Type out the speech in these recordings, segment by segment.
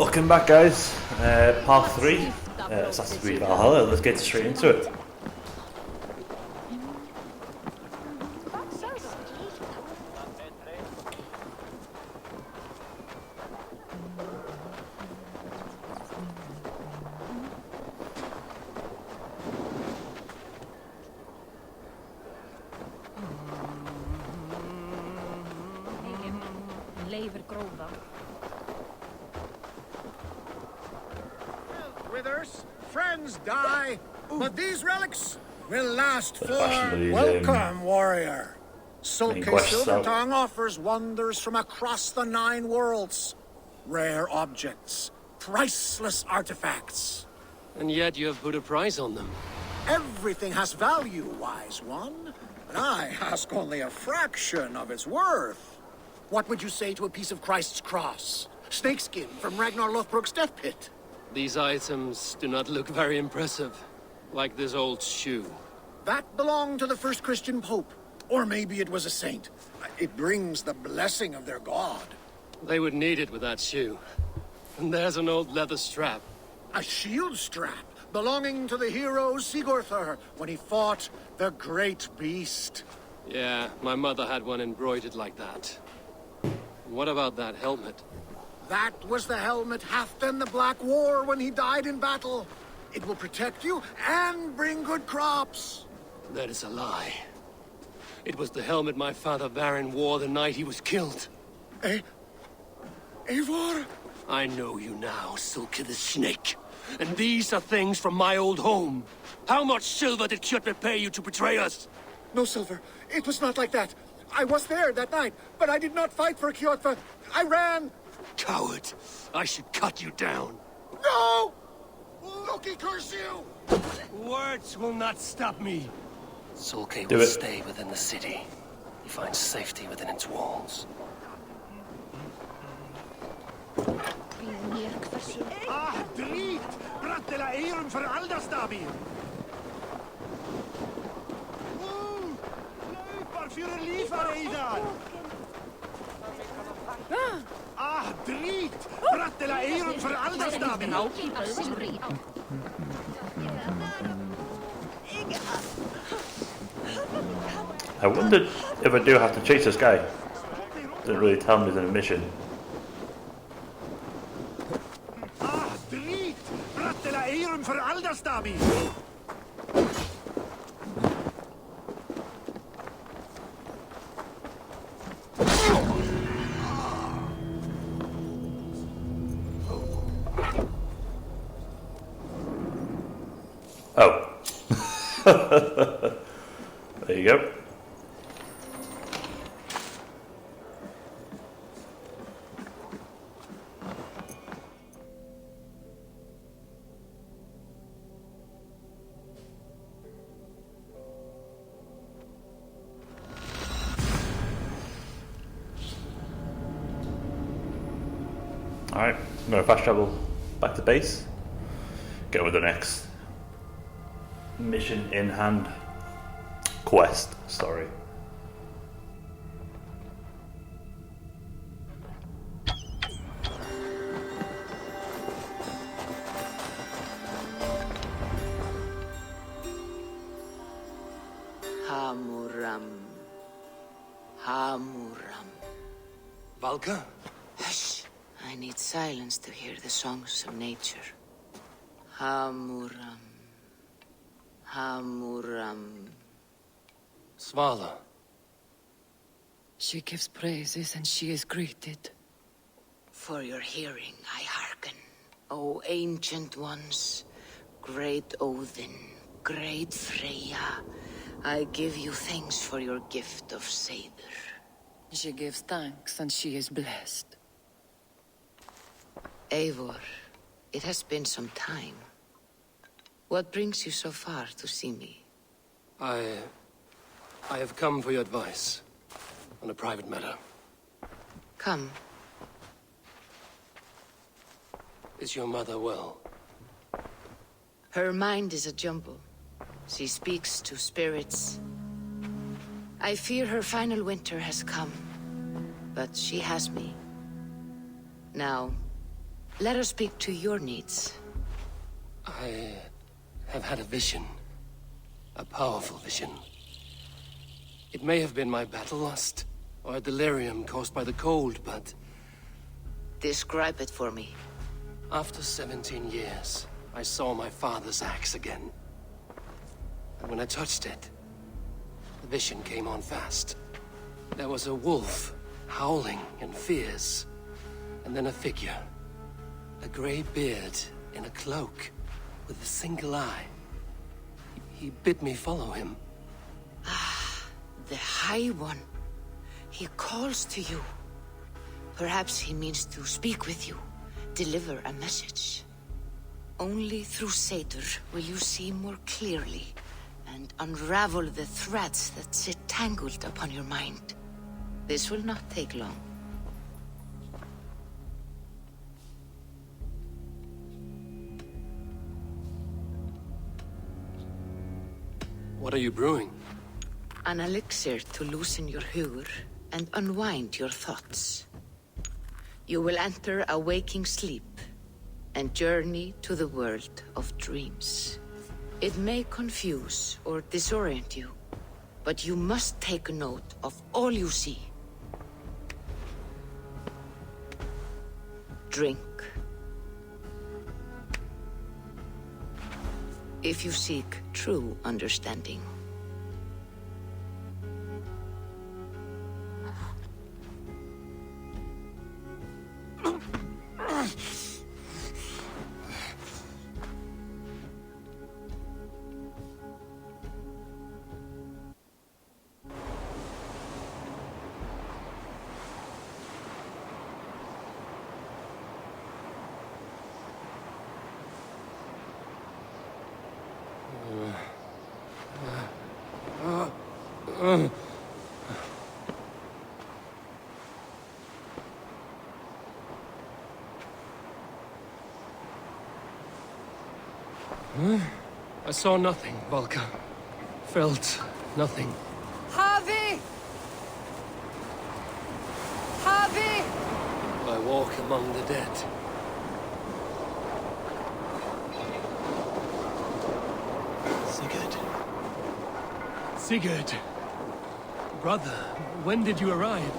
Welcome back, guys. Part 3, Assassin's Creed Valhalla. Let's get straight into it. Withers, friends die, but these relics will last for... Welcome, warrior. Sulke Silvertongue offers wonders from across the 9 worlds. Rare objects, priceless artifacts. And yet you have put a price on them. Everything has value, wise one. But I ask only a fraction of its worth. What would you say to a piece of Christ's cross? Snakeskin from Ragnar Lothbrok's death pit? These items do not look very impressive. Like this old shoe. That belonged to the first Christian pope. Or maybe it was a saint. It brings the blessing of their god. They would need it with that shoe. And there's an old leather strap. A shield strap belonging to the hero Sigurður when he fought the great beast. Yeah, my mother had one embroidered like that. What about that helmet? That was the helmet Halfdan the Black wore when he died in battle. It will protect you and bring good crops. That is a lie. It was the helmet my father Baron wore the night he was killed. Eivor? I know you now, Sulke the Snake. And these are things from my old home. How much silver did Kjotve pay you to betray us? No silver. It was not like that. I was there that night, but I did not fight for Kjotve. I ran. Coward. I should cut you down. No! Loki curse you! Words will not stop me. Sulke Do will it. stay within the city. He finds safety within its walls. Drit! Brattela Eirum för Aldastabi! Varför liefar Eidar? Drit! Brattela Eirum för Aldastabi! I wondered if I do have to chase this guy. Didn't really tell me there's a mission. Drit! Brattela Eirum för Aldastabi! Oh. There you go. Alright, I'm going to fast travel back to base. Get with the next mission in hand. Quest, sorry. Hamuram. Hamuram. Valka? Hush. I need silence to hear the songs of nature. Hamuram. Hamuram. Svala. She gives praises and she is greeted. For your hearing I hearken. O ancient ones, great Odin, great Freya, I give you thanks for your gift of Seidr. She gives thanks and she is blessed. Eivor, it has been some time. What brings you so far to see me? I have come for your advice. On a private matter. Come. Is your mother well? Her mind is a jumble. She speaks to spirits. I fear her final winter has come. But she has me. Now, Let us speak to your needs. I have had a vision. A powerful vision. It may have been my battle lust, or a delirium caused by the cold, but... Describe it for me. After 17 years, I saw my father's axe again. And when I touched it, the vision came on fast. There was a wolf, howling and fierce, and then a figure. A grey beard in a cloak, with a single eye. He bid me follow him. The High One. He calls to you. Perhaps he means to speak with you, deliver a message. Only through Satyr will you see more clearly and unravel the threads that sit tangled upon your mind. This will not take long. What are you brewing? An elixir to loosen your hugur and unwind your thoughts. You will enter a waking sleep and journey to the world of dreams. It may confuse or disorient you, but you must take note of all you see. Drink. If you seek true understanding. I saw nothing, Valka. Felt nothing. Javi! Javi! I walk among the dead. Sigurd. Sigurd! Brother, when did you arrive?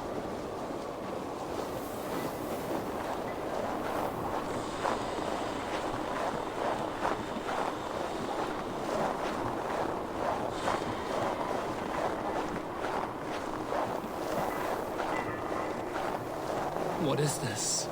What is this?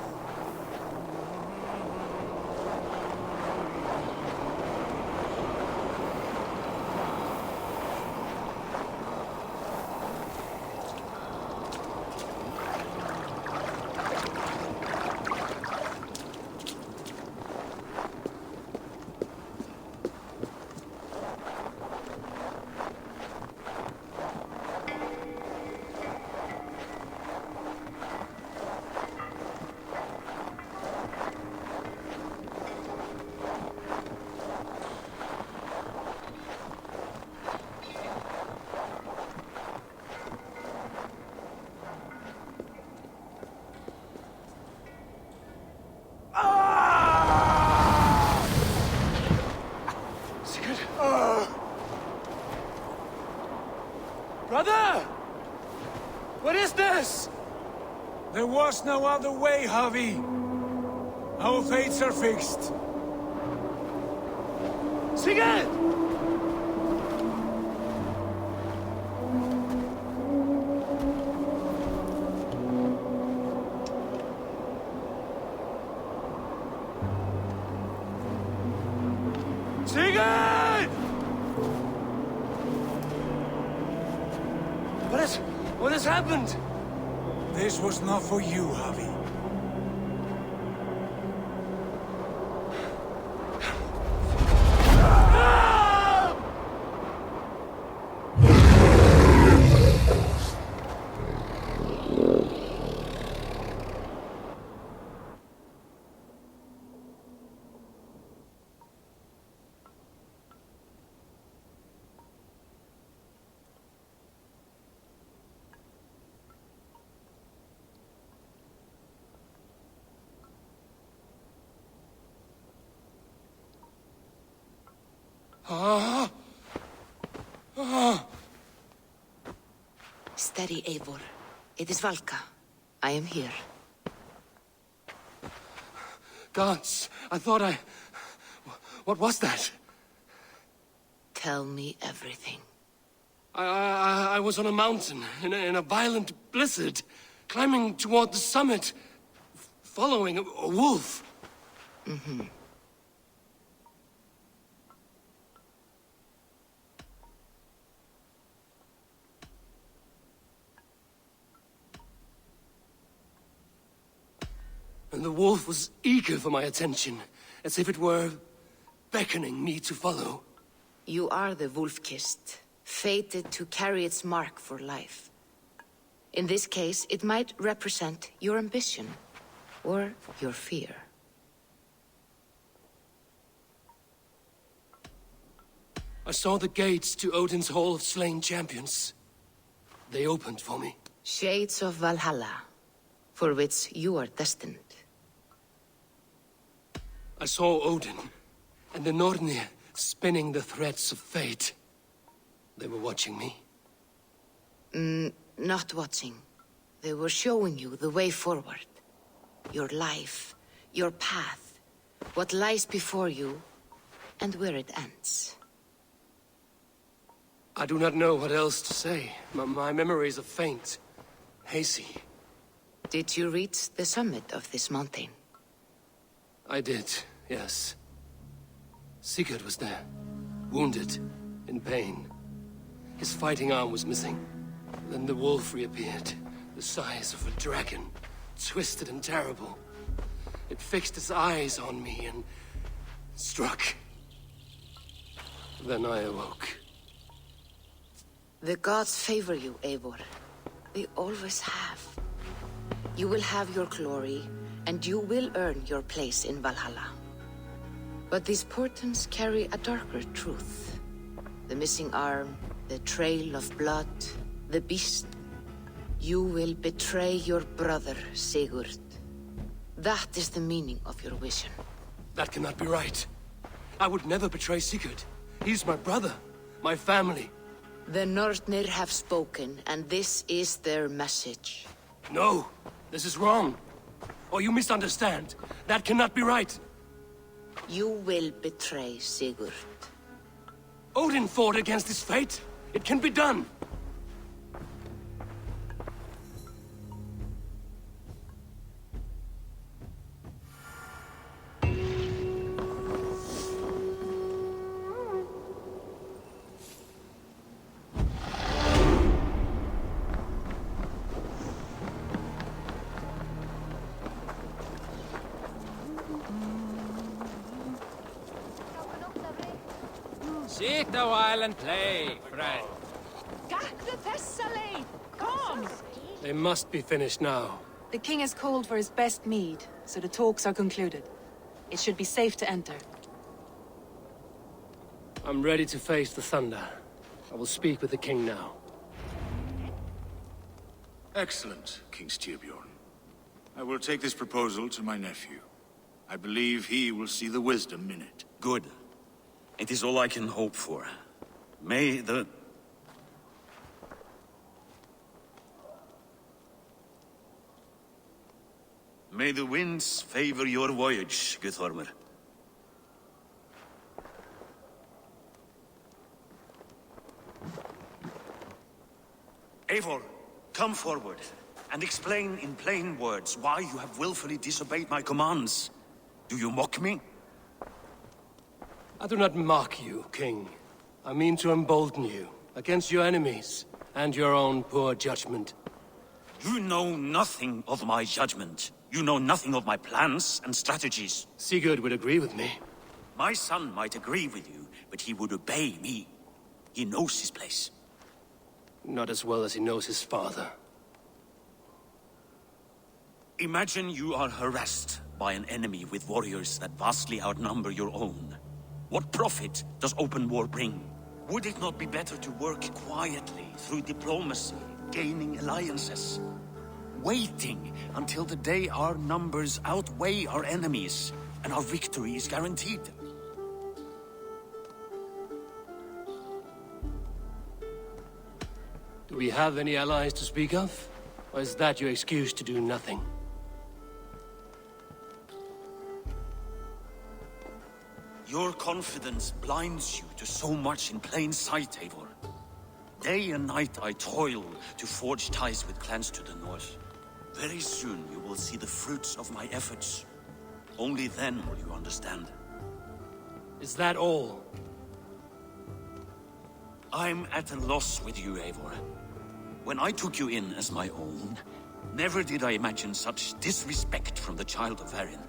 Brother! What is this? There was no other way, Javi. Our fates are fixed. Sigurd! Sigurd! What has happened? This was not for you, Javi. Steady, Eivor. It is Valka. I am here. Gods, I thought I... What was that? Tell me everything. I was on a mountain, in a violent blizzard, climbing toward the summit, following a wolf. Mm-hmm. And the wolf was eager for my attention, as if it were beckoning me to follow. You are the wolf-kissed, fated to carry its mark for life. In this case, it might represent your ambition, or your fear. I saw the gates to Odin's Hall of Slain Champions. They opened for me. Shades of Valhalla, for which you are destined. I saw Odin, and the Nornir spinning the threads of fate. They were watching me. Not watching. They were showing you the way forward. Your life, your path, what lies before you, and where it ends. I do not know what else to say. My memories are faint, hazy. Did you reach the summit of this mountain? I did, yes. Sigurd was there, wounded, in pain. His fighting arm was missing. Then the wolf reappeared, the size of a dragon, twisted and terrible. It fixed its eyes on me and struck. Then I awoke. The gods favor you, Eivor. They always have. You will have your glory, and you will earn your place in Valhalla. But these portents carry a darker truth. The missing arm, the trail of blood, the beast. You will betray your brother, Sigurd. That is the meaning of your vision. That cannot be right. I would never betray Sigurd. He's my brother, my family. The Nornir have spoken, and this is their message. No, this is wrong. Or you misunderstand. That cannot be right. You will betray Sigurd. Odin fought against his fate. It can be done. Sit a while and play, friend. Come! They must be finished now. The king has called for his best mead, so the talks are concluded. It should be safe to enter. I'm ready to face the thunder. I will speak with the king now. Excellent, King Styrbjorn. I will take this proposal to my nephew. I believe he will see the wisdom in it. Good. It is all I can hope for. May the winds favor your voyage, Guthormer. Eivor, come forward and explain in plain words why you have willfully disobeyed my commands. Do you mock me? I do not mock you, King. I mean to embolden you against your enemies and your own poor judgment. You know nothing of my judgment. You know nothing of my plans and strategies. Sigurd would agree with me. My son might agree with you, but he would obey me. He knows his place. Not as well as he knows his father. Imagine you are harassed by an enemy with warriors that vastly outnumber your own. What profit does open war bring? Would it not be better to work quietly through diplomacy, gaining alliances? Waiting until the day our numbers outweigh our enemies and our victory is guaranteed. Do we have any allies to speak of? Or is that your excuse to do nothing? Your confidence blinds you to so much in plain sight, Eivor. Day and night I toil to forge ties with clans to the north. Very soon you will see the fruits of my efforts. Only then will you understand. Is that all? I'm at a loss with you, Eivor. When I took you in as my own, never did I imagine such disrespect from the child of Varin.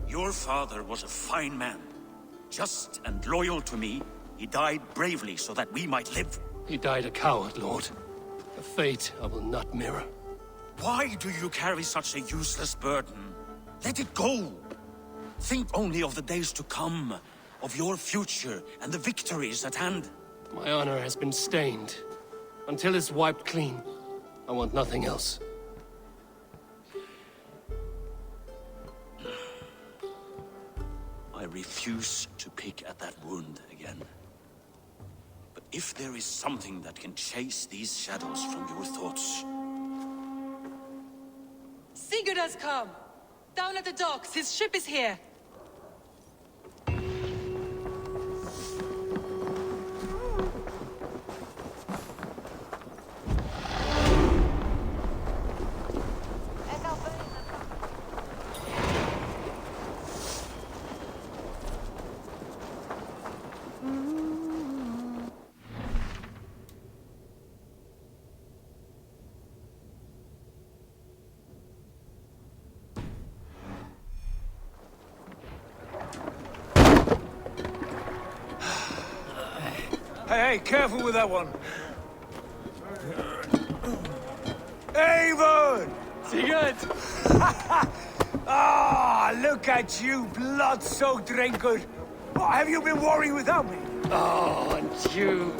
Your father was a fine man. Just and loyal to me, he died bravely so that we might live. He died a coward, Lord. A fate I will not mirror. Why do you carry such a useless burden? Let it go! Think only of the days to come, of your future and the victories at hand. My honor has been stained. Until it's wiped clean, I want nothing else. I refuse to pick at that wound again. But if there is something that can chase these shadows from your thoughts... Sigurd has come! Down at the docks, his ship is here! Hey, careful with that one. Eivor! Sigurd! Ah, look at you, blood-soaked drinker. What have you been worrying without me? Oh, and you,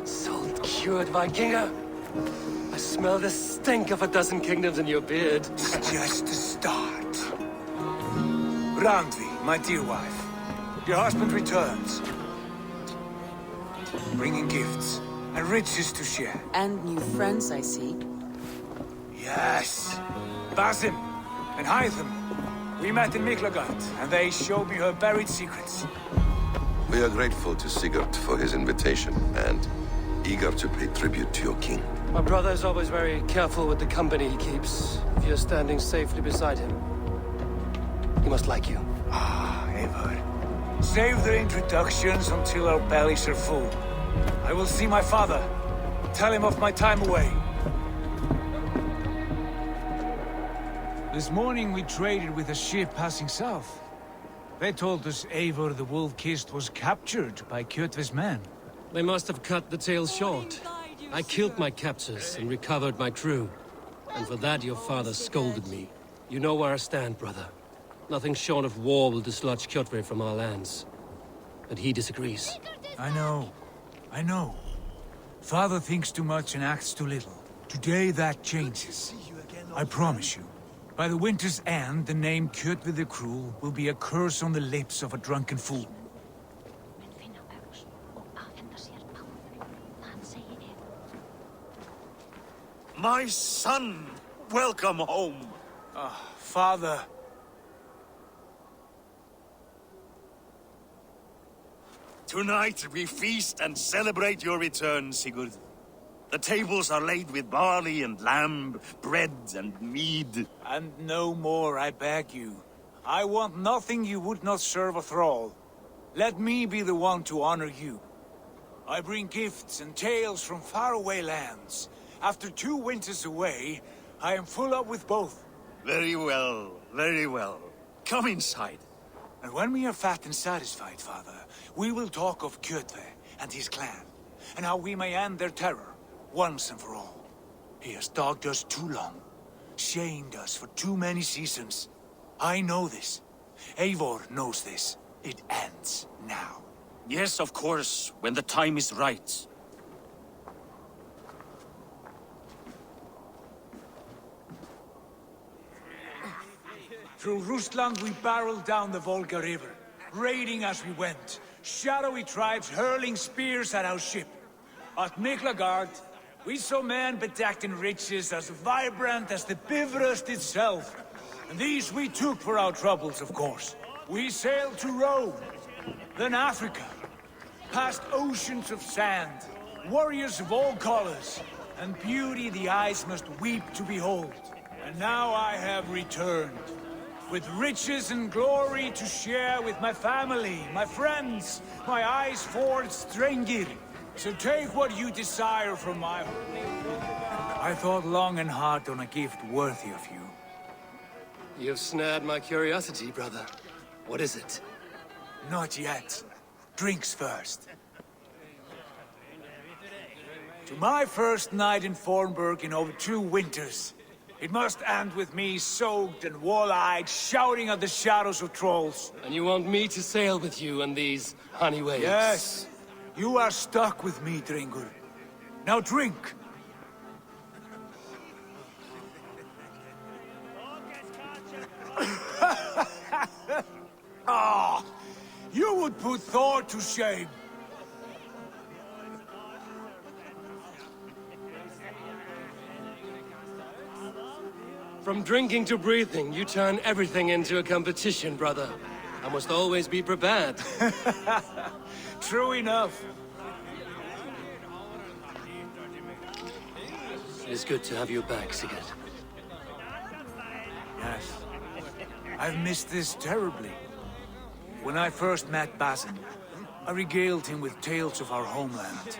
salt-cured Vikinger. I smell the stink of a dozen kingdoms in your beard. It's just the start. Randvi, my dear wife, your husband returns. Bringing gifts and riches to share. And new friends, I see. Yes. Basim and Hytham. We met in Miklagard, and they showed me her buried secrets. We are grateful to Sigurd for his invitation, and eager to pay tribute to your king. My brother is always very careful with the company he keeps. If you're standing safely beside him, he must like you. Ah, Eivor. Save the introductions until our bellies are full. I will see my father. Tell him of my time away. This morning we traded with a ship passing south. They told us Eivor the Wolf-Kissed was captured by Kjotve's men. They must have cut the tale short. I killed my captors and recovered my crew. And for that your father scolded me. You know where I stand, brother. Nothing short of war will dislodge Kjotve from our lands. But he disagrees. I know. Father thinks too much and acts too little. Today that changes. I promise you. By the winter's end, the name Kjotve the Cruel will be a curse on the lips of a drunken fool. My son! Welcome home! Father. Tonight we feast and celebrate your return, Sigurd. The tables are laid with barley and lamb, bread and mead. And no more, I beg you. I want nothing you would not serve a thrall. Let me be the one to honor you. I bring gifts and tales from faraway lands. After 2 winters away, I am full up with both. Very well, very well. Come inside. And when we are fat and satisfied, Father, we will talk of Kjotve and his clan, and how we may end their terror, once and for all. He has dogged us too long, shamed us for too many seasons. I know this. Eivor knows this. It ends now. Yes, of course, when the time is right. Through Rusland we barreled down the Volga River, raiding as we went. Shadowy tribes hurling spears at our ship. At Miklagard, We saw men bedecked in riches as vibrant as the Bifrost itself. And these we took for our troubles, of course. We sailed to Rome, then Africa, past oceans of sand, warriors of all colors, and beauty the eyes must weep to behold. And now I have returned, with riches and glory to share with my family, my friends, my eyes-forged Strengir. So take what you desire from my home. I thought long and hard on a gift worthy of you. You've snared my curiosity, brother. What is it? Not yet. Drinks first. To my first night in Fornburg in over 2 winters. It must end with me soaked and wall-eyed, shouting at the shadows of trolls. And you want me to sail with you on these honey waves? Yes. You are stuck with me, Dringur. Now drink! Ah! You would put Thor to shame! From drinking to breathing, you turn everything into a competition, brother. I must always be prepared. True enough. It is good to have you back, Sigurd. Yes. I've missed this terribly. When I first met Basin, I regaled him with tales of our homeland.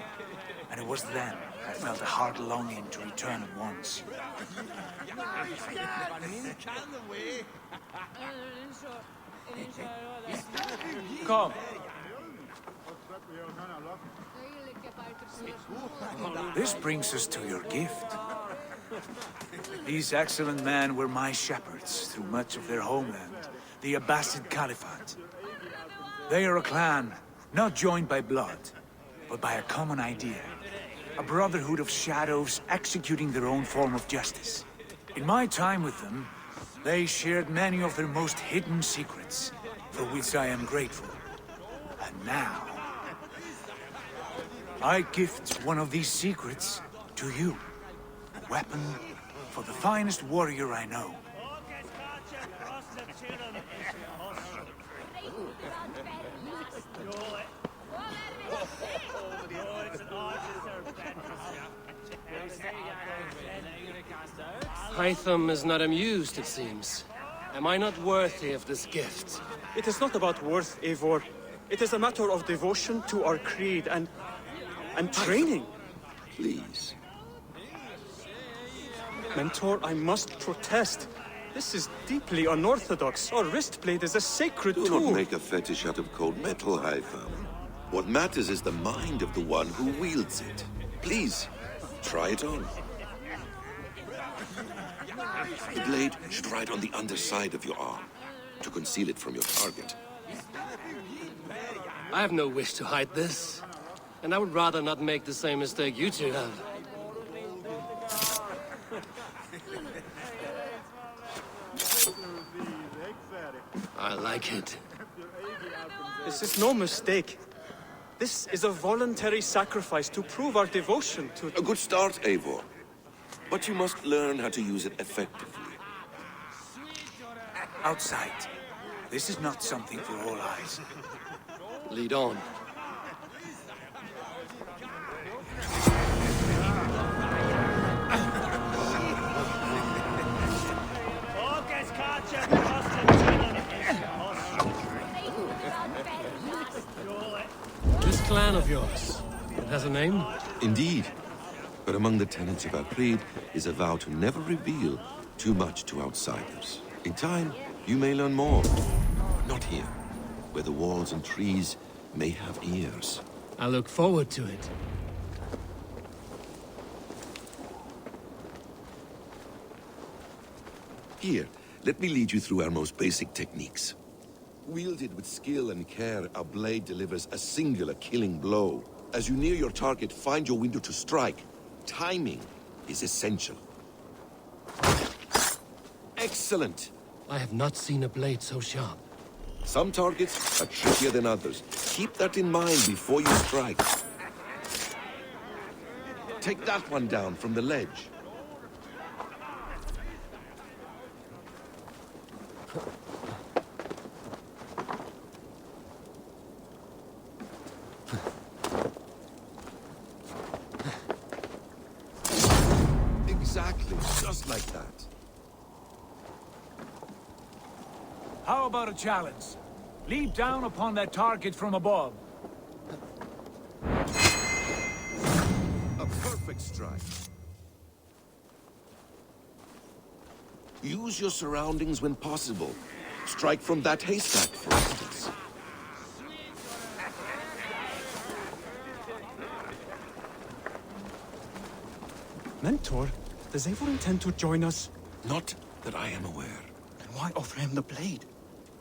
And it was then I felt a heart longing to return at once. Come. This brings us to your gift. These excellent men were my shepherds through much of their homeland, the Abbasid Caliphate. They are a clan, not joined by blood, but by a common idea. A brotherhood of shadows executing their own form of justice. In my time with them, they shared many of their most hidden secrets, for which I am grateful. And now, I gift one of these secrets to you. A weapon for the finest warrior I know. Hytham is not amused, it seems. Am I not worthy of this gift? It is not about worth, Eivor. It is a matter of devotion to our creed and training. Please. Mentor, I must protest. This is deeply unorthodox. Our wrist blade is a sacred Do tool. not make a fetish out of cold metal, Hytham. What matters is the mind of the one who wields it. Please, try it on. The blade should ride on the underside of your arm, to conceal it from your target. I have no wish to hide this. And I would rather not make the same mistake you two have. I like it. This is no mistake. This is a voluntary sacrifice to prove our devotion to... A good start, Eivor. But you must learn how to use it effectively. Outside. This is not something for all eyes. Lead on. This clan of yours, it has a name? Indeed. But among the tenets of our creed is a vow to never reveal too much to outsiders. In time, you may learn more. Not here, where the walls and trees may have ears. I look forward to it. Here, let me lead you through our most basic techniques. Wielded with skill and care, our blade delivers a singular killing blow. As you near your target, find your window to strike. Timing is essential. Excellent! I have not seen a blade so sharp. Some targets are trickier than others. Keep that in mind before you strike. Take that one down from the ledge. Exactly, just like that. How about a challenge? Leap down upon that target from above. A perfect strike. Use your surroundings when possible. Strike from that haystack, for instance. Mentor, does Eivor intend to join us? Not that I am aware. Then why offer him the blade?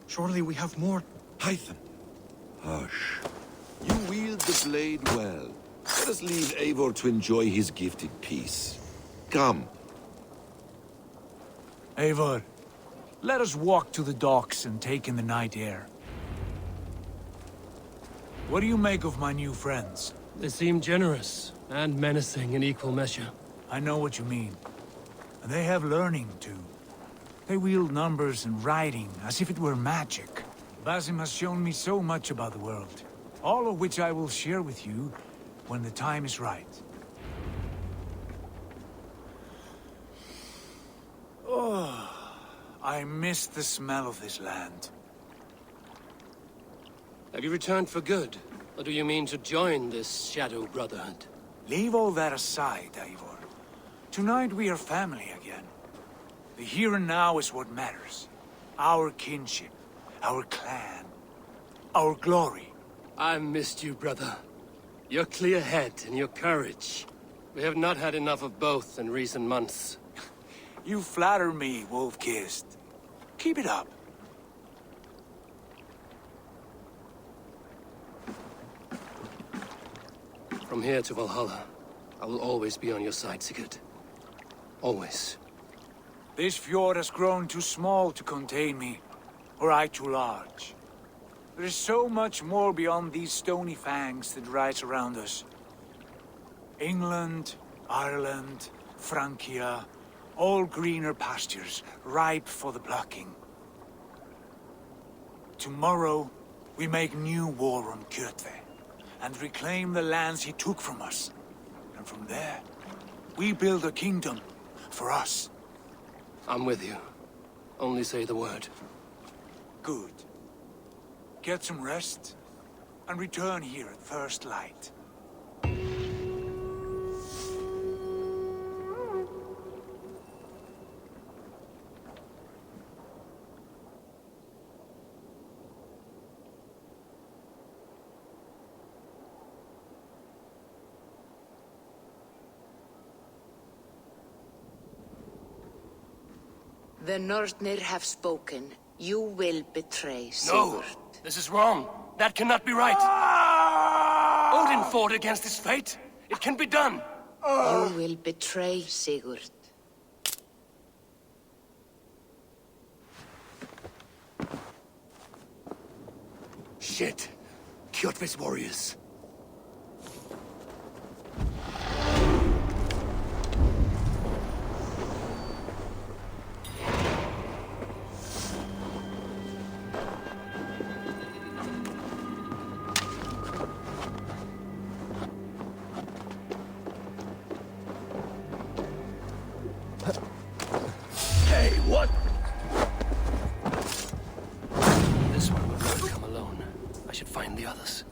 Surely we have more... Hytham. Hush. You wield the blade well. Let us leave Eivor to enjoy his gift in peace. Come. Eivor, let us walk to the docks and take in the night air. What do you make of my new friends? They seem generous and menacing in equal measure. I know what you mean. And they have learning, too. They wield numbers and writing as if it were magic. Basim has shown me so much about the world, all of which I will share with you when the time is right. Oh, I miss the smell of this land. Have you returned for good? Or do you mean to join this Shadow Brotherhood? Leave all that aside, Eivor. Tonight we are family again. The here and now is what matters. Our kinship, our clan, our glory. I've missed you, brother. Your clear head and your courage. We have not had enough of both in recent months. You flatter me, Wolf-Kissed. Keep it up. From here to Valhalla, I will always be on your side, Sigurd. Always. This fjord has grown too small to contain me, or I too large. There is so much more beyond these stony fangs that rise around us. England, Ireland, Francia, all greener pastures, ripe for the plucking. Tomorrow, we make new war on Kjotve, and reclaim the lands he took from us. And from there, we build a kingdom for us. I'm with you. Only say the word. Good. Get some rest, and return here at first light. The Northnir have spoken. You will betray Sigurd. No! This is wrong. That cannot be right. Odin fought against his fate. It can be done. You will betray Sigurd. Shit. Kjotve's warriors. Hey, what? This one will not come alone. I should find the others.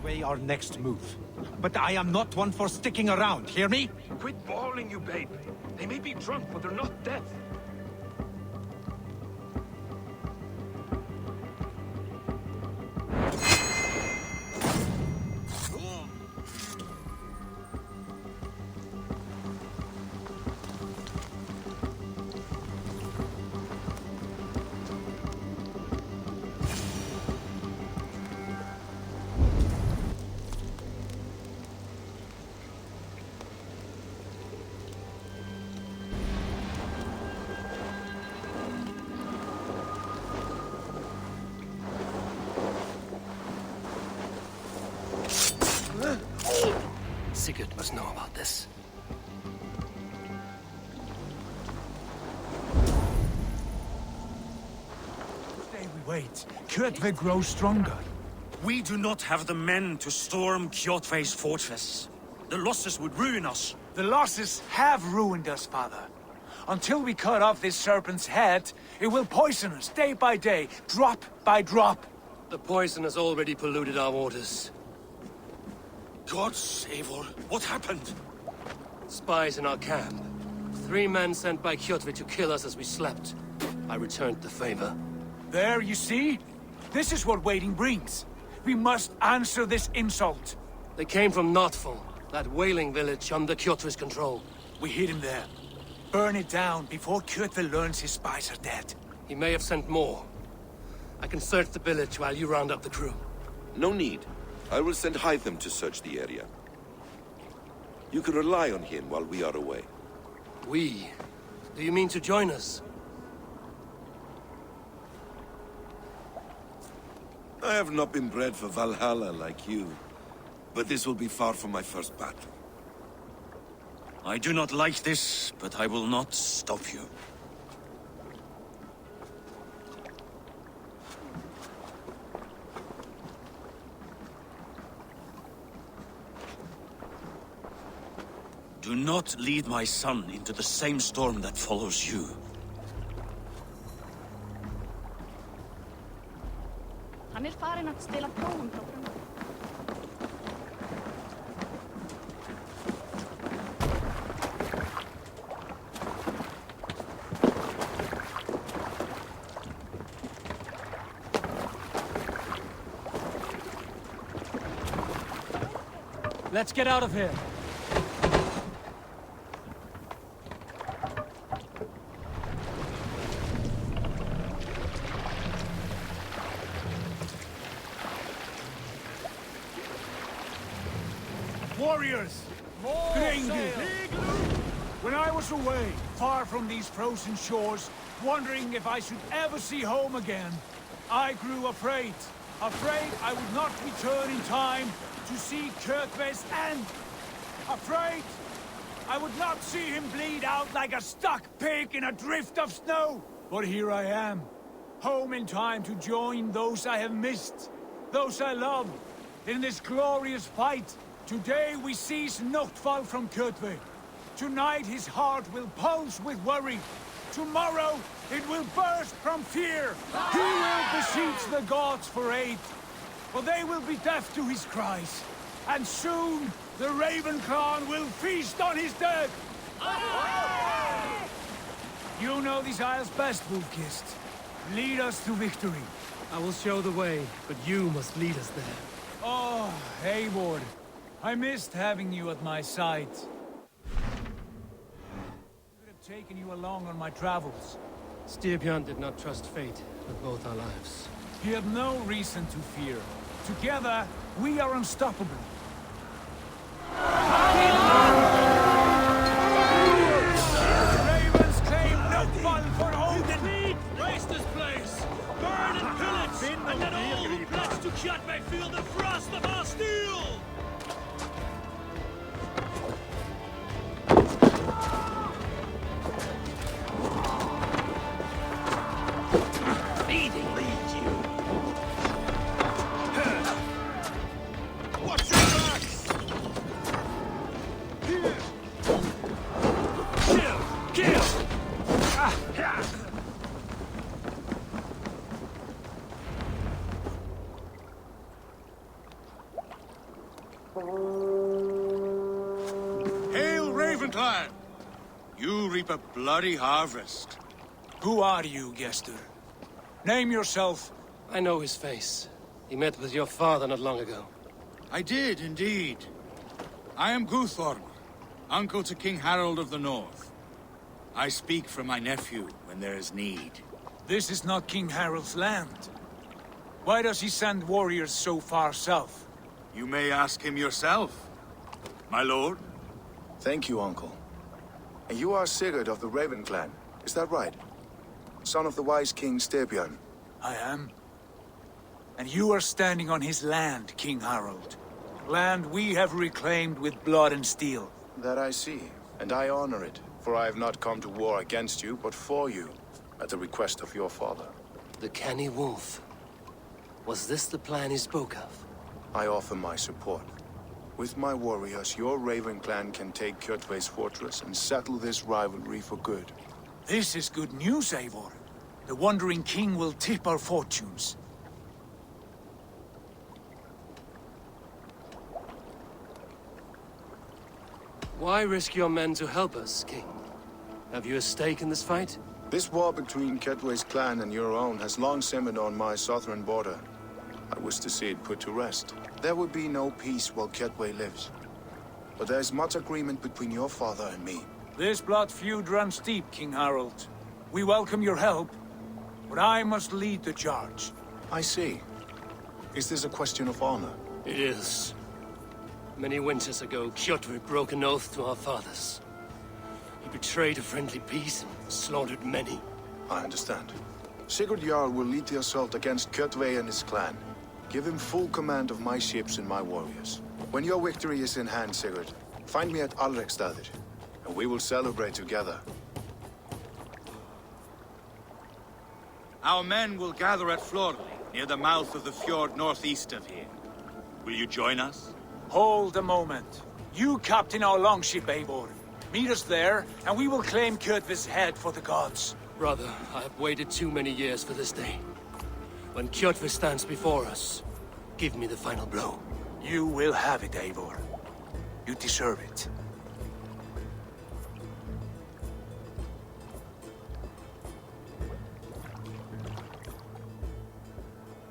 Weigh our next move. But I am not one for sticking around, hear me? Quit bawling, you babe. They may be drunk, but they're not dead. Sigurd must know about this. Stay we wait. Kjotve grows stronger. We do not have the men to storm Kjotve's fortress. The losses would ruin us. The losses have ruined us, father. Until we cut off this serpent's head, it will poison us day by day, drop by drop. The poison has already polluted our waters. Gods, Eivor, what happened? Spies in our camp. 3 men sent by Kjotve to kill us as we slept. I returned the favor. There, you see? This is what waiting brings. We must answer this insult. They came from Notful, that whaling village under Kjotve's control. We hid him there. Burn it down before Kjotve learns his spies are dead. He may have sent more. I can search the village while you round up the crew. No need. I will send Hytham to search the area. You can rely on him while we are away. We? Do you mean to join us? I have not been bred for Valhalla like you, but this will be far from my first battle. I do not like this, but I will not stop you. Do not lead my son into the same storm that follows you. Han farin att ställa klon. Let's get out of here. Warriors! When I was away, far from these frozen shores, wondering if I should ever see home again, I grew afraid. Afraid I would not return in time to see Kjotve's end. Afraid I would not see him bleed out like a stuck pig in a drift of snow. But here I am, home in time to join those I have missed, those I love, in this glorious fight. Today we seize Notfall from Kjotve. Tonight his heart will pulse with worry. Tomorrow it will burst from fear. He will beseech the gods for aid, for they will be deaf to his cries. And soon the Raven clan will feast on his dead. You know these isles best, Wolf-Kissed. Lead us to victory. I will show the way, but you must lead us there. Oh, Eivor. I missed having you at my side. I could have taken you along on my travels. Styrbjörn did not trust fate with both our lives. He had no reason to fear. Together, we are unstoppable. Ravens claim Notfall for Odin! Raise this place! Burn and pillage! And let all who pledge to Kjotve feel the frost of our steel! Hail, Ravenclan! You reap a bloody harvest. Who are you, Gester? Name yourself. I know his face. He met with your father not long ago. I did, indeed. I am Guthorm, uncle to King Harold of the North. I speak for my nephew when there is need. This is not King Harold's land. Why does he send warriors so far south? You may ask him yourself, my lord. Thank you, uncle. And you are Sigurd of the Raven clan, is that right? Son of the wise King Styrbjörn. I am. And you are standing on his land, King Harold. Land we have reclaimed with blood and steel. That I see, and I honor it. For I have not come to war against you, but for you, at the request of your father. The canny wolf. Was this the plan he spoke of? I offer my support. With my warriors, your Raven clan can take Kjotve's fortress and settle this rivalry for good. This is good news, Eivor. The Wandering King will tip our fortunes. Why risk your men to help us, King? Have you a stake in this fight? This war between Kjotve's clan and your own has long simmered on my southern border. I wish to see it put to rest. There would be no peace while Kjotve lives. But there's much agreement between your father and me. This blood feud runs deep, King Harold. We welcome your help, but I must lead the charge. I see. Is this a question of honor? It is. Many winters ago, Kjotve broke an oath to our fathers. He betrayed a friendly peace and slaughtered many. I understand. Sigurd Jarl will lead the assault against Kjotve and his clan. Give him full command of my ships and my warriors. When your victory is in hand, Sigurd, find me at Alrekstadir, and we will celebrate together. Our men will gather at Florli, near the mouth of the fjord northeast of here. Will you join us? Hold a moment. You captain our longship, Eivor. Meet us there, and we will claim Kjotve's head for the gods. Brother, I have waited too many years for this day. When Kjotve stands before us, give me the final blow. You will have it, Eivor. You deserve it.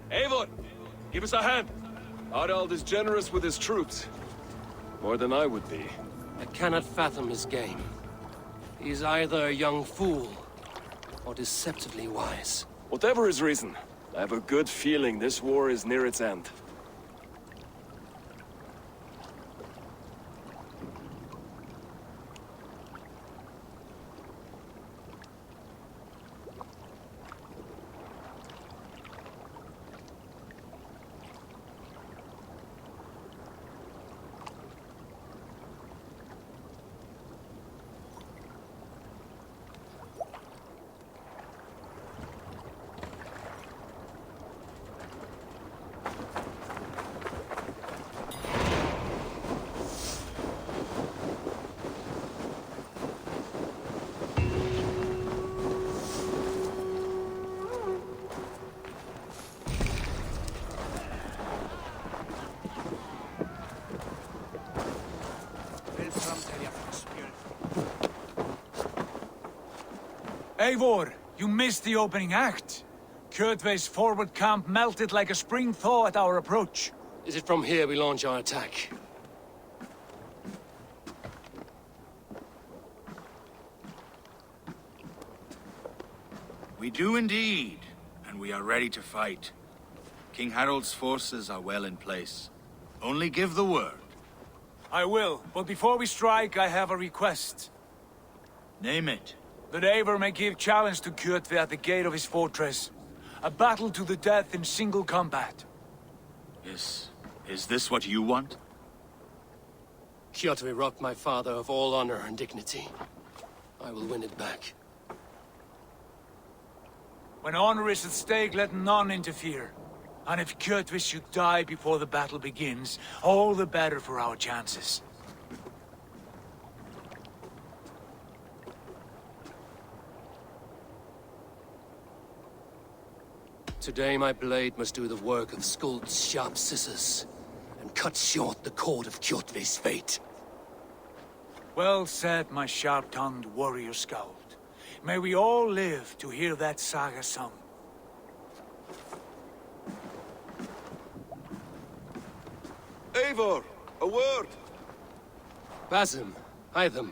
Eivor, give us a hand. Harald is generous with his troops. More than I would be. I cannot fathom his game. He's either a young fool, or deceptively wise. Whatever his reason, I have a good feeling this war is near its end. Eivor, you missed the opening act. Kjotve's forward camp melted like a spring thaw at our approach. Is it from here we launch our attack? We do indeed, and we are ready to fight. King Harold's forces are well in place. Only give the word. I will, but before we strike, I have a request. Name it. That Eivor may give challenge to Kjotve at the gate of his fortress. A battle to the death in single combat. Is this what you want? Kjotve robbed my father of all honor and dignity. I will win it back. When honor is at stake, let none interfere. And if Kjotve should die before the battle begins, all the better for our chances. Today my blade must do the work of Skuld's sharp scissors, and cut short the cord of Kjotve's fate. Well said, my sharp-tongued warrior Skald. May we all live to hear that saga sung. Eivor, a word! Basim, Hytham.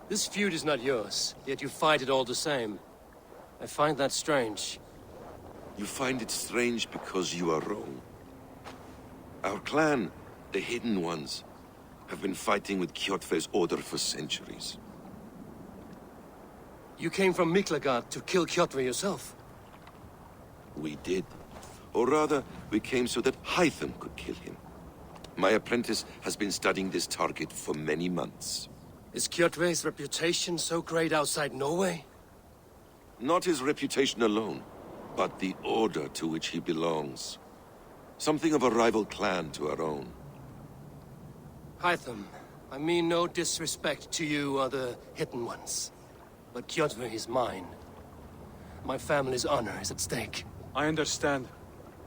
This feud is not yours, yet you fight it all the same. I find that strange. You find it strange because you are wrong. Our clan, the Hidden Ones, have been fighting with Kjotve's order for centuries. You came from Miklagard to kill Kjotve yourself? We did. Or rather, we came so that Hytham could kill him. My apprentice has been studying this target for many months. Is Kjotve's reputation so great outside Norway? Not his reputation alone, but the order to which he belongs. Something of a rival clan to our own. Hytham, I mean no disrespect to you or the Hidden Ones. But Kjotve is mine. My family's honor is at stake. I understand.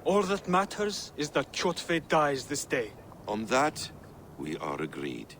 All that matters is that Kjotve dies this day. On that, we are agreed.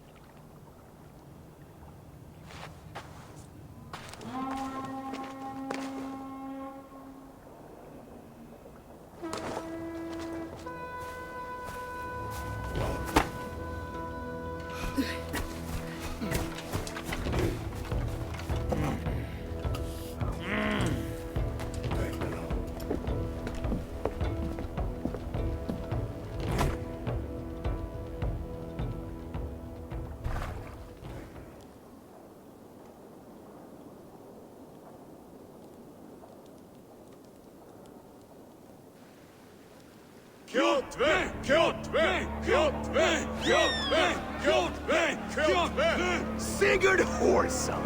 Kjotve! Kjotve! Kjotve! Kjotve! Kjotve! Kjotve! Sigurd Whoreson!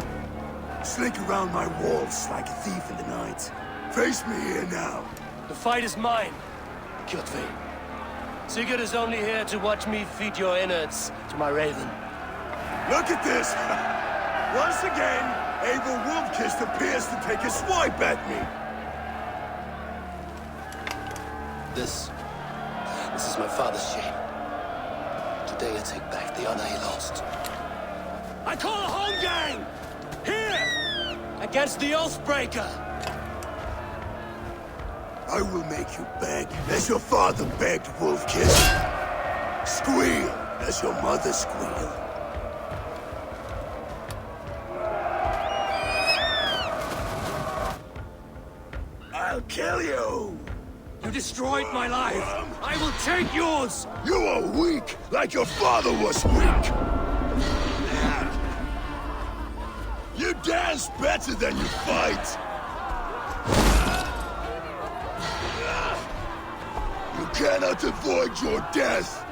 Slink around my walls like a thief in the night. Face me here now. The fight is mine, Kjotve. Sigurd is only here to watch me feed your innards to my raven. Look at this! Once again, Eivor Wolfkiss appears to take a swipe at me. This is my father's shame. Today I take back the honor he lost. I call a home gang! Here! Against the Oathbreaker! I will make you beg as your father begged, Wolfkiss. Squeal as your mother squealed. I'll kill you! You destroyed my life! I will take yours! You are weak, like your father was weak! You dance better than you fight! You cannot avoid your death!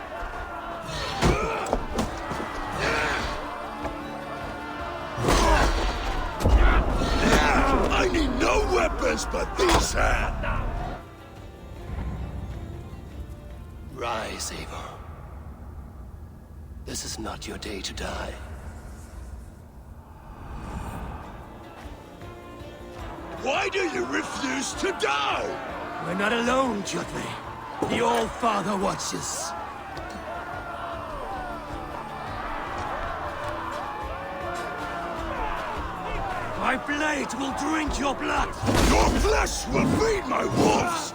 I need no weapons but these hands! Rise, Eivor. This is not your day to die. Why do you refuse to die? We're not alone, Kjotve. The All-Father watches. My blade will drink your blood! Your flesh will feed my wolves!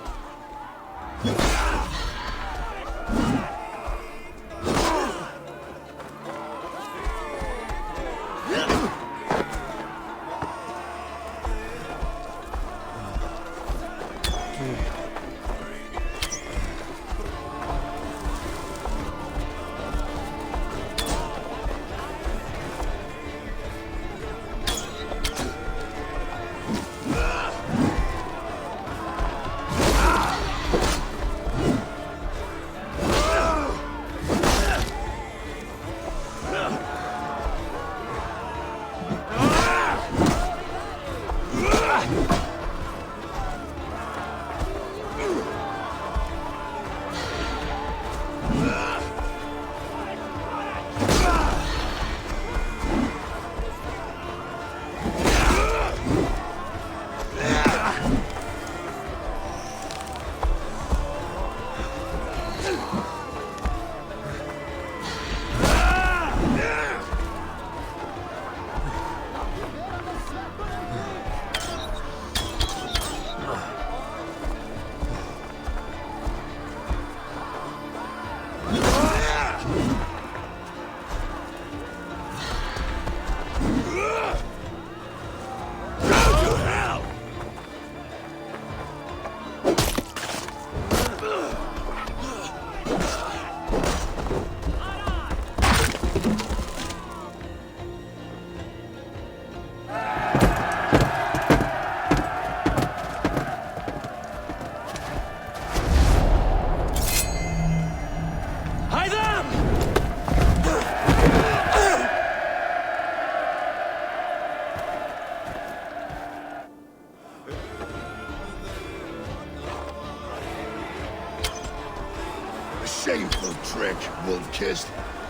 prick, wolf-kissed.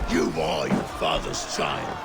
You are your father's child.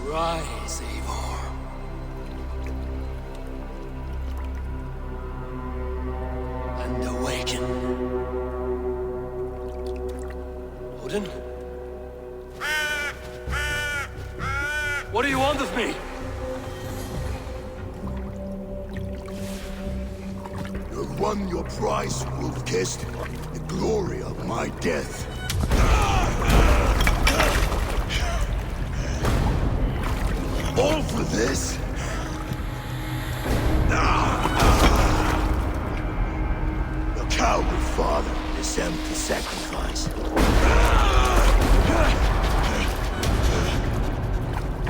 Rise, Eivor. And awaken. Odin? What do you want of me? You have won your prize, wolf-kissed. The glory of my death. All for this? Your coward father is empty sacrifice.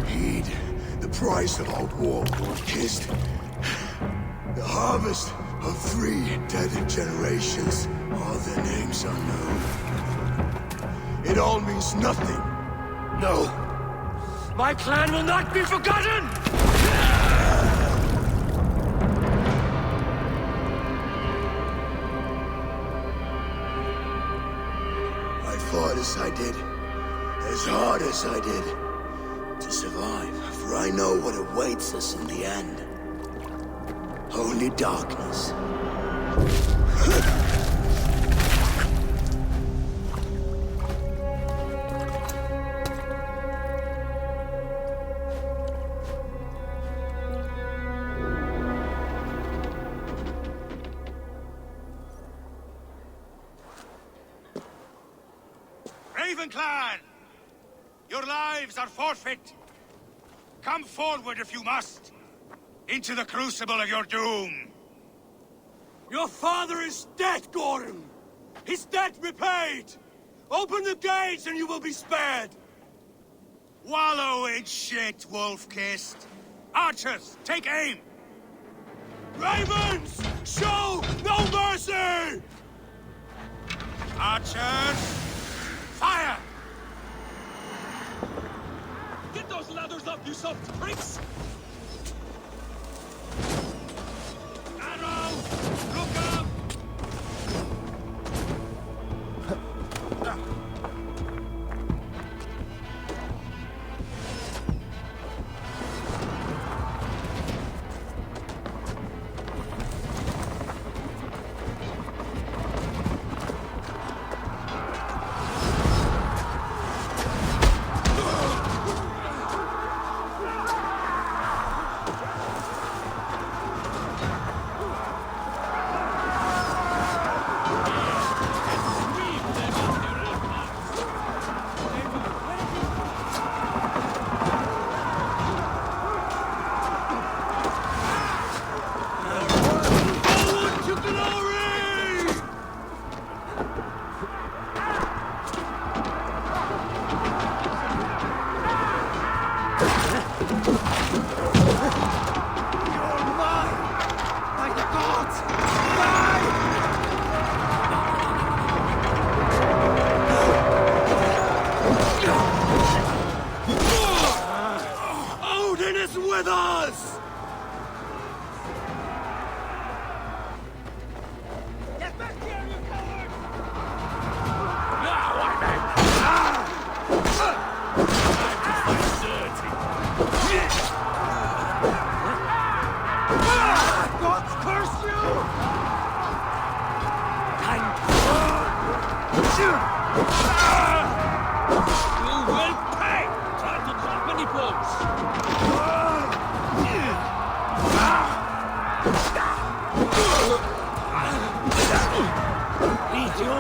Heed the price of our war, wolf-kissed. The harvest of 3 dead generations. All their names unknown. It all means nothing. No. My clan will not be forgotten! I fought as I did, as hard as I did, to survive, for I know what awaits us in the end. Only darkness. Clan! Your lives are forfeit! Come forward if you must! Into the crucible of your doom! Your father is dead, Gordon! His debt repaid! Open the gates and you will be spared! Wallow in shit, wolf-kissed! Archers, take aim! Ravens! Show no mercy! Archers! Fire! Get those ladders up, you soft pricks! Arrow! Look up! Odin is with us! Get back here, you coward! God curse you! You will pay! Time to drop many blows! Eat you!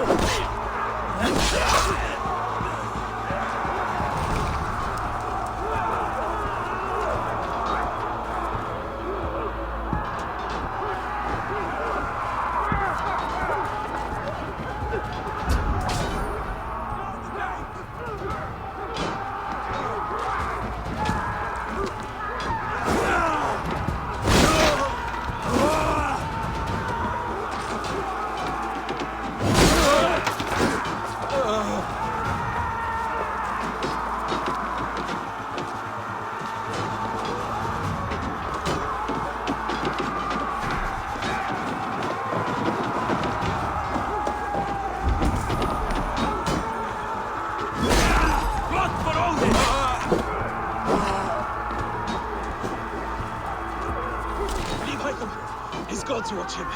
gods watch him.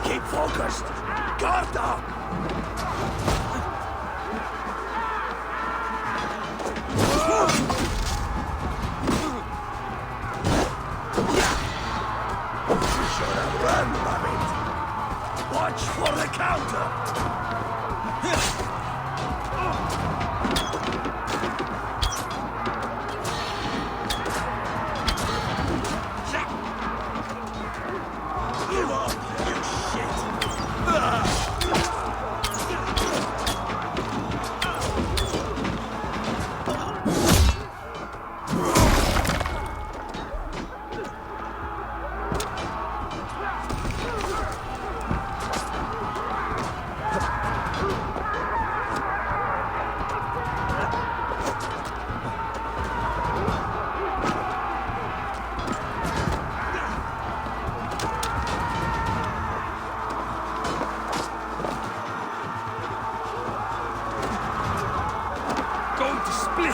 Keep focused! Guard up! Should have run, Rabbit! Watch for the counter! Give up, you shit! Going to split!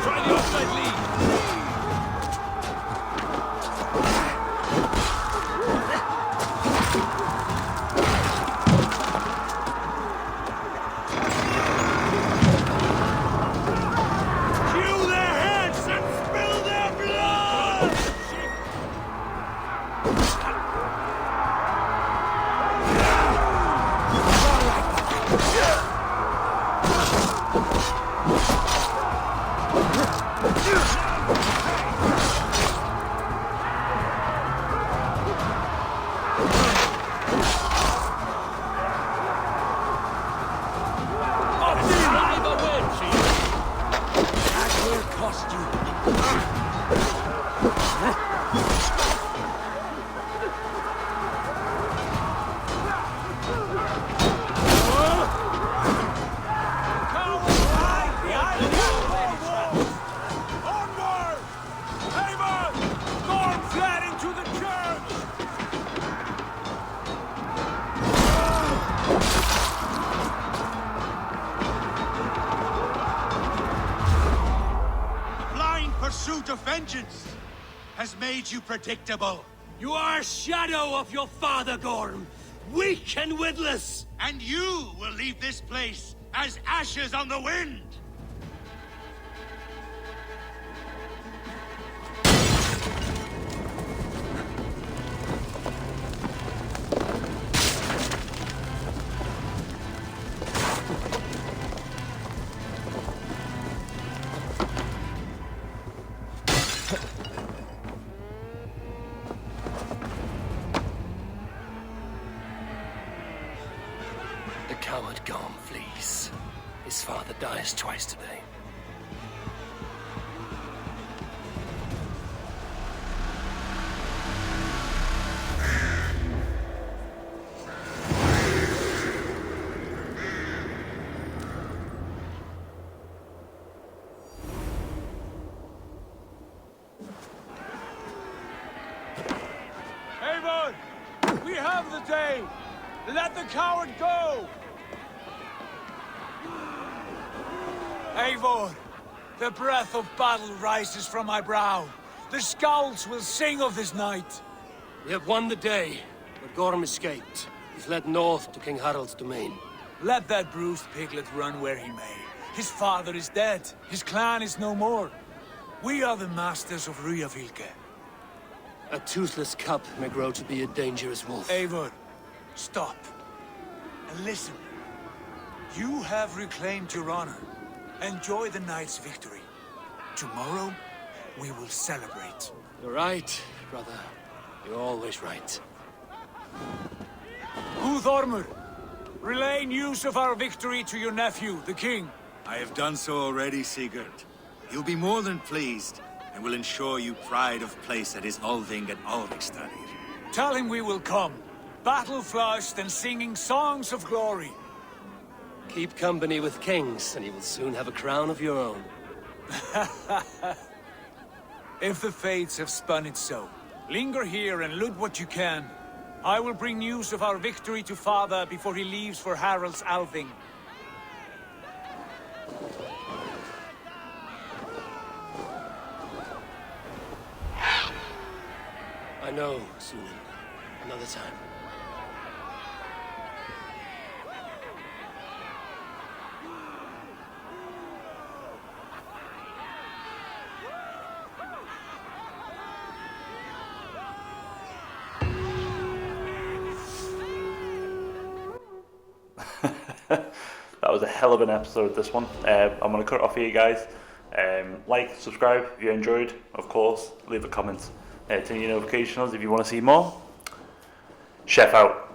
Try the offside lead! Hew their heads and spill their blood! That will cost you. Onward! Eivor! Storm flat into the church! The blind pursuit of vengeance has made you predictable. You are a shadow of your father, Gorm. Weak and witless. And you will leave this place as ashes on the wind! coward Gorm flees. His father dies twice today. Eivor! We have the day! Let the coward go! Eivor, the breath of battle rises from my brow. The scouts will sing of this night. We have won the day, but Gorm escaped. He's led north to King Harald's domain. Let that bruised piglet run where he may. His father is dead. His clan is no more. We are the masters of Ryjavilke. A toothless cub may grow to be a dangerous wolf. Eivor, stop. And listen. You have reclaimed your honor. Enjoy the night's victory. Tomorrow, we will celebrate. You're right, brother. You're always right. Guthormur, relay news of our victory to your nephew, the king. I have done so already, Sigurd. He'll be more than pleased, and will ensure you pride of place at his Althing at Alrikstadir. Tell him we will come, battle-flushed and singing songs of glory. Keep company with kings, and you will soon have a crown of your own. If the fates have spun it so, linger here and loot what you can. I will bring news of our victory to father before he leaves for Harald's Althing. I know, Sunan. Another time. That was a hell of an episode, this one. I'm going to cut it off here, guys. Like, subscribe if you enjoyed, of course. Leave a comment. Turn your notifications if you want to see more. Chef out.